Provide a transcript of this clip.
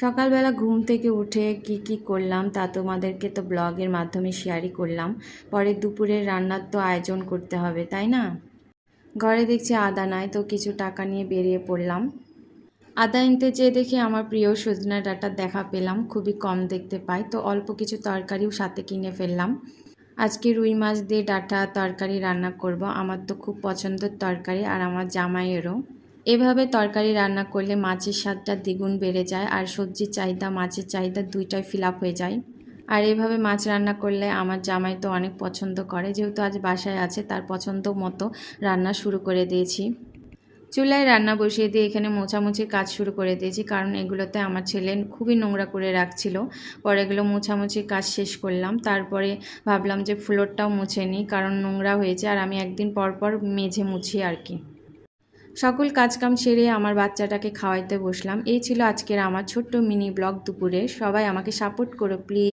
সকালবেলা ঘুম থেকে উঠে কি করলাম তা তোমাদেরকে তো ব্লগের মাধ্যমে শেয়ারই করলাম। পরে দুপুরের রান্নার তো আয়োজন করতে হবে, তাই না? ঘরে দেখছি আদা নাই, তো কিছু টাকা নিয়ে বেরিয়ে পড়লাম। আদা আনতে যেয়ে দেখি আমার প্রিয় সজনা ডাঁটা দেখা পেলাম, খুবই কম দেখতে পাই, তো অল্প কিছু তরকারিও সাথে কিনে ফেললাম। আজকে রুই মাছ দিয়ে ডাঁটা তরকারি রান্না করব। আমার তো খুব পছন্দের তরকারি, আর আমার জামাইয়েরও। এভাবে তরকারি রান্না করলে মাছের স্বাদটা দ্বিগুণ বেড়ে যায়, আর সবজির চাহিদা মাছের চাহিদা দুইটাই ফিল আপ হয়ে যায়। আর এভাবে মাছ রান্না করলে আমার জামাই তো অনেক পছন্দ করে, যেহেতু আজ বাসায় আছে তার পছন্দ মতো রান্না শুরু করে দিয়েছি। চুলায় রান্না বসিয়ে দিয়ে এখানে মোছামুছির কাজ শুরু করে দিয়েছি, কারণ এগুলোতে আমার ছেলে খুবই নোংরা করে রাখছিল। পরে এগুলো মোছামুছির কাজ শেষ করলাম, তারপরে ভাবলাম যে ফ্লোরটাও মুছে নিই, কারণ নোংরা হয়েছে আর আমি একদিন পর পর মেঝে মুছি আর কি। সকল কাজকাম সেরে আমার বাচ্চাটাকে খাওয়াইতে বসলাম। এই ছিল আজকের আমার ছোট্ট মিনি ব্লগ দুপুরে। সবাই আমাকে সাপোর্ট করো প্লিজ।